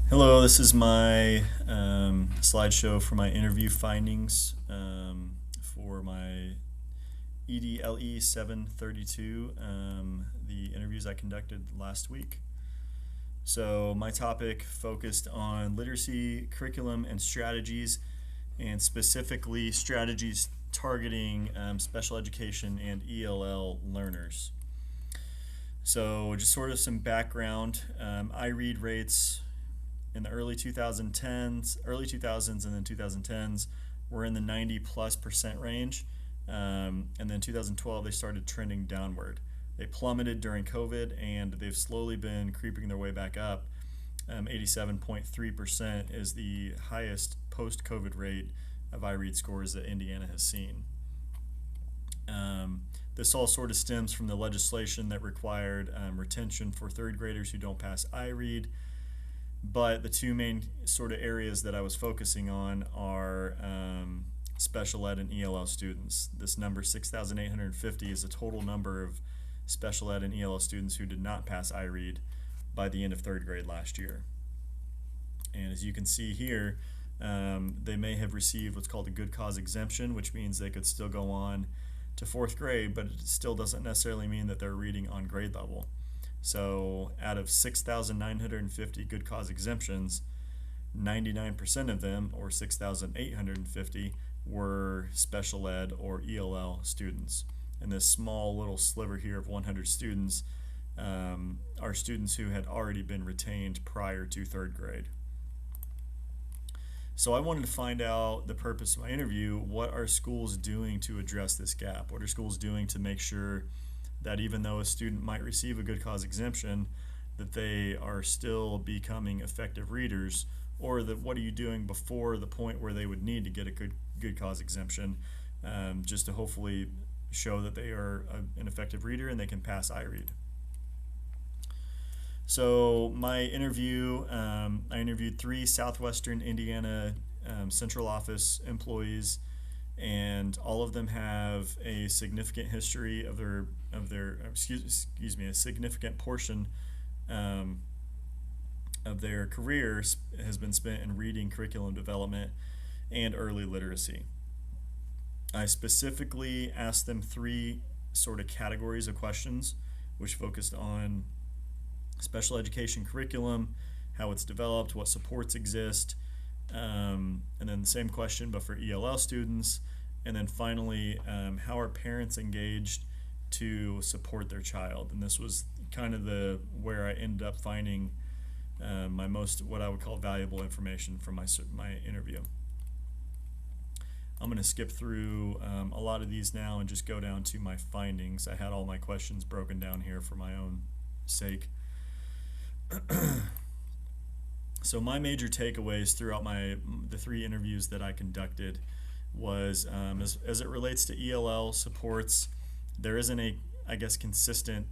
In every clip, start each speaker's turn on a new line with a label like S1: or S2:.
S1: Hello, this is my slideshow for my interview findings for my EDLE 732, the interviews I conducted last week. So my topic focused on literacy, curriculum, and strategies, and specifically strategies targeting special education and ELL learners. So just sort of some background, iRead rates in the early 2000s and then 2010s were in the 90+% range. And then 2012 they started trending downward. They plummeted during COVID and they've slowly been creeping their way back up. 87.3% is the highest post-COVID rate of iRead scores that Indiana has seen. This all sort of stems from the legislation that required retention for third graders who don't pass iRead. But the two main sort of areas that I was focusing on are special ed and ELL students. This number, 6,850, is the total number of special ed and ELL students who did not pass iRead by the end of third grade last year. And as you can see here, they may have received what's called a good cause exemption, which means they could still go on to fourth grade, but it still doesn't necessarily mean that they're reading on grade level. So out of 6,950 good cause exemptions, 99% of them, or 6,850, were special ed or ELL students. And this small little sliver here of 100 students are students who had already been retained prior to third grade. So I wanted to find out the purpose of my interview. What are schools doing to address this gap? What are schools doing to make sure that even though a student might receive a good cause exemption, that they are still becoming effective readers, or that what are you doing before the point where they would need to get a good cause exemption, just to hopefully show that they are an effective reader and they can pass iRead. So my interview, I interviewed 3 Southwestern Indiana central office employees, and all of them have a significant history of their a significant portion of their careers has been spent in reading, curriculum development, and early literacy. I specifically asked them 3 sort of categories of questions, which focused on special education curriculum, how it's developed, what supports exist, and then the same question but for ELL students, and then finally, how are parents engaged to support their child? And this was kind of where I ended up finding my most, what I would call, valuable information from my interview. I'm going to skip through a lot of these now and just go down to my findings. I had all my questions broken down here for my own sake. So my major takeaways throughout the 3 interviews that I conducted was as it relates to ELL supports, there isn't a, I guess, consistent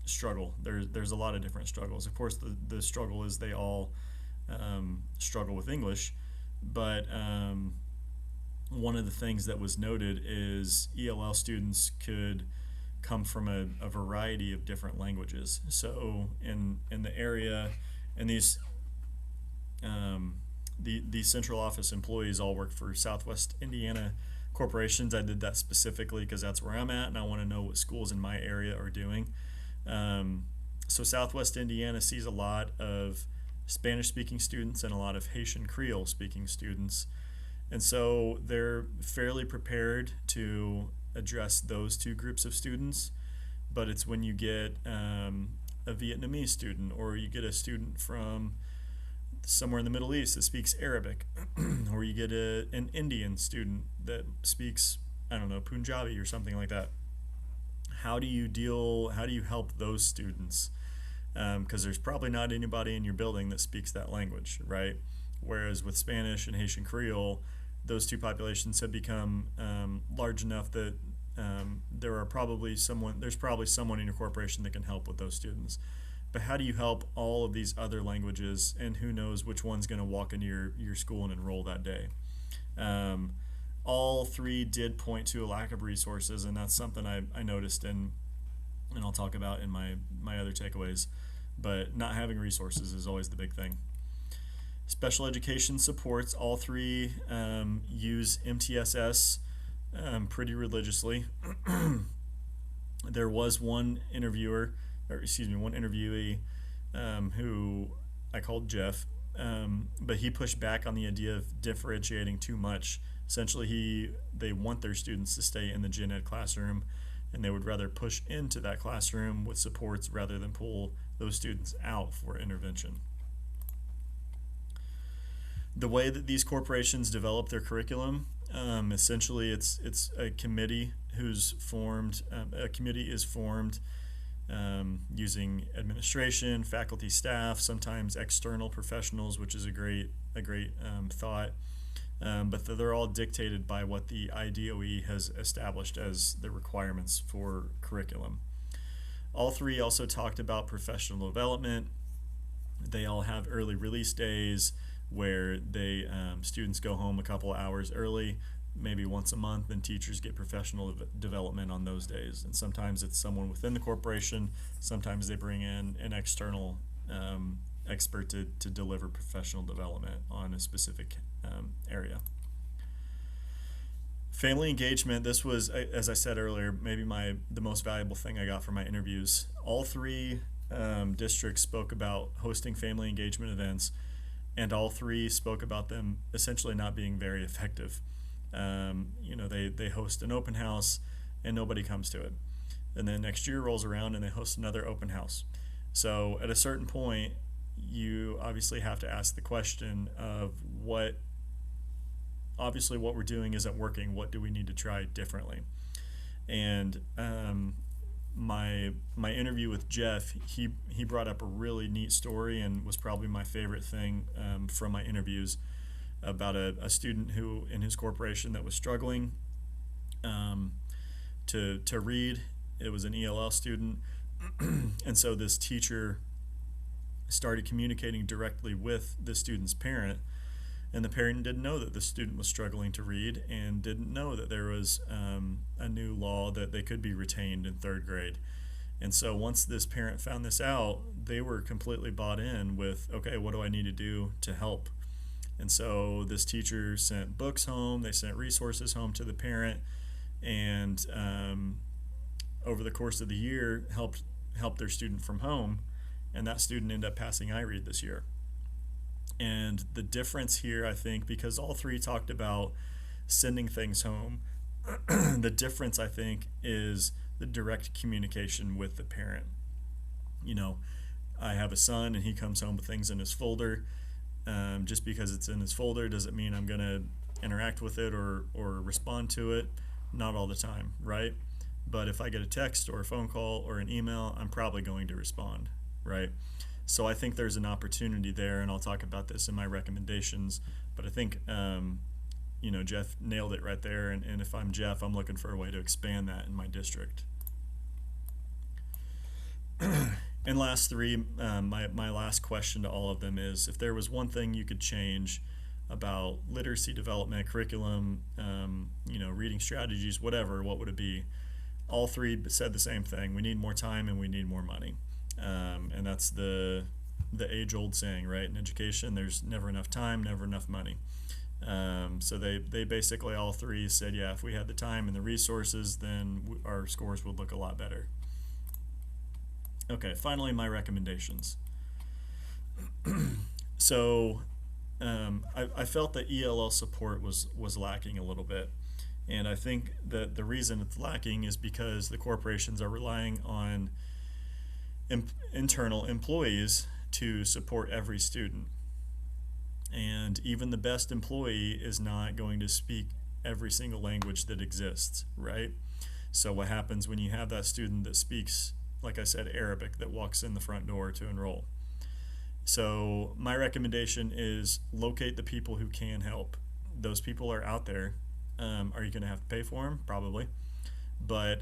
S1: struggle. There's a lot of different struggles. Of course, the struggle is they all struggle with English, but one of the things that was noted is ELL students could come from a variety of different languages. So in the area, and these central office employees all work for Southwest Indiana corporations. I did that specifically because that's where I'm at, and I want to know what schools in my area are doing. So Southwest Indiana sees a lot of Spanish-speaking students and a lot of Haitian Creole-speaking students, and so they're fairly prepared to address those 2 groups of students. But it's when you get a Vietnamese student, or you get a student from somewhere in the Middle East that speaks Arabic, or you get an Indian student that speaks, I don't know, Punjabi or something like that. How do you help those students? Because there's probably not anybody in your building that speaks that language, right? Whereas with Spanish and Haitian Creole, those 2 populations have become large enough that there's probably someone in your corporation that can help with those students. But how do you help all of these other languages, and who knows which one's going to walk into your school and enroll that day? All 3 did point to a lack of resources, and that's something I noticed, and I'll talk about in my other takeaways. but not having resources is always the big thing. Special education supports, all three use MTSS pretty religiously. There was one interviewee who I called Jeff, but he pushed back on the idea of differentiating too much. Essentially, they want their students to stay in the gen ed classroom, and they would rather push into that classroom with supports rather than pull those students out for intervention. The way that these corporations develop their curriculum, essentially, it's a committee who's formed. A committee is formed using administration, faculty, staff, sometimes external professionals, which is a great thought. But they're all dictated by what the IDOE has established as the requirements for curriculum. All three also talked about professional development. They all have early release days where students go home a couple hours early, maybe once a month, and teachers get professional development on those days. And sometimes it's someone within the corporation, sometimes they bring in an external expert to deliver professional development on a specific area. Family engagement, this was, as I said earlier, maybe the most valuable thing I got from my interviews. All three districts spoke about hosting family engagement events, and all three spoke about them essentially not being very effective. They host an open house and nobody comes to it. And then next year rolls around and they host another open house. So at a certain point, you obviously have to ask the question of what we're doing isn't working. What do we need to try differently? And my interview with Jeff, he brought up a really neat story and was probably my favorite thing from my interviews about a student who in his corporation that was struggling to read. It was an ELL student, and so this teacher started communicating directly with the student's parent, and the parent didn't know that the student was struggling to read and didn't know that there was a new law that they could be retained in third grade. And so once this parent found this out, they were completely bought in with, okay, what do I need to do to help? And so this teacher sent books home, they sent resources home to the parent, and over the course of the year helped their student from home, and that student ended up passing iRead this year. And the difference here, I think, because all three talked about sending things home, the difference, I think, is the direct communication with the parent. I have a son and he comes home with things in his folder. Just because it's in his folder doesn't mean I'm going to interact with it or respond to it. Not all the time, right? But if I get a text or a phone call or an email, I'm probably going to respond, right? So I think there's an opportunity there, and I'll talk about this in my recommendations. But I think, Jeff nailed it right there. And if I'm Jeff, I'm looking for a way to expand that in my district. And last three, my last question to all of them is, if there was one thing you could change about literacy development, curriculum, reading strategies, whatever, what would it be? All three said the same thing. We need more time and we need more money. And that's the age-old saying, right? In education, there's never enough time, never enough money. So they basically all three said, yeah, if we had the time and the resources, then our scores would look a lot better. Okay, finally, my recommendations. So I felt that ELL support was lacking a little bit. And I think that the reason it's lacking is because the corporations are relying on internal employees to support every student. And even the best employee is not going to speak every single language that exists, right? So what happens when you have that student that speaks, like I said, Arabic, that walks in the front door to enroll? So my recommendation is locate the people who can help. Those people are out there. Are you going to have to pay for them? Probably. But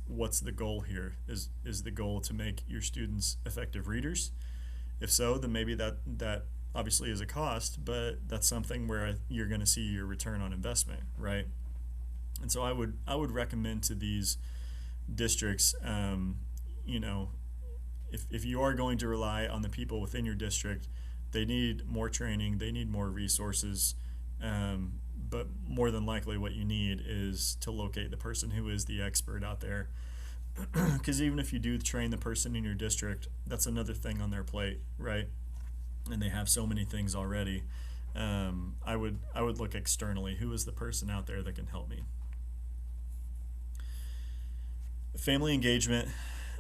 S1: what's the goal here? Is the goal to make your students effective readers? If so, then maybe that obviously is a cost, but that's something where you're going to see your return on investment, right? And so I would recommend to these districts, if you are going to rely on the people within your district, they need more training, they need more resources. But more than likely, what you need is to locate the person who is the expert out there. Because even if you do train the person in your district, that's another thing on their plate, right? And they have so many things already. I would look externally. Who is the person out there that can help me? Family engagement.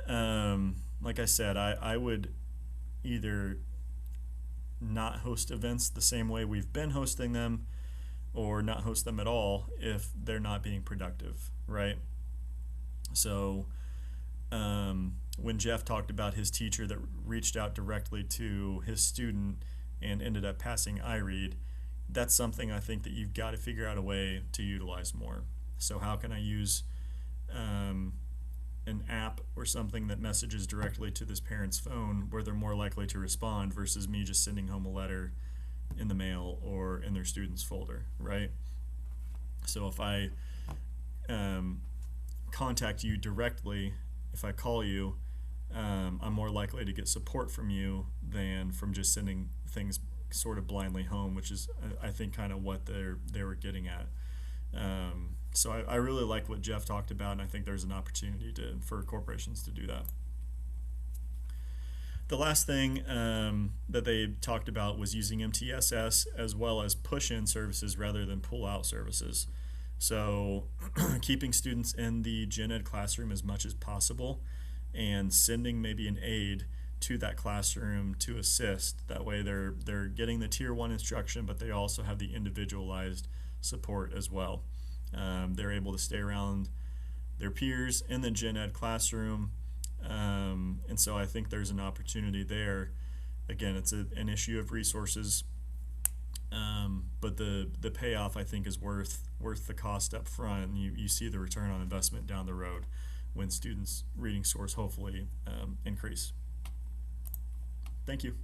S1: Like I said, I would either not host events the same way we've been hosting them, or not host them at all if they're not being productive, right? So when Jeff talked about his teacher that reached out directly to his student and ended up passing iRead, that's something I think that you've got to figure out a way to utilize more. So how can I use an app or something that messages directly to this parent's phone where they're more likely to respond versus me just sending home a letter in the mail or in their student's folder, right? So if I contact you directly, if I call you, I'm more likely to get support from you than from just sending things sort of blindly home, which is, I think, kind of what they were getting at. So I really like what Jeff talked about, and I think there's an opportunity for corporations to do that. The last thing that they talked about was using MTSS as well as push-in services rather than pull-out services. So keeping students in the gen ed classroom as much as possible and sending maybe an aide to that classroom to assist. That way they're getting the tier 1 instruction, but they also have the individualized support as well. They're able to stay around their peers in the gen ed classroom. And so I think there's an opportunity there. Again, it's an issue of resources, but the payoff, I think, is worth the cost up front. And you see the return on investment down the road when students' reading scores hopefully increase. Thank you.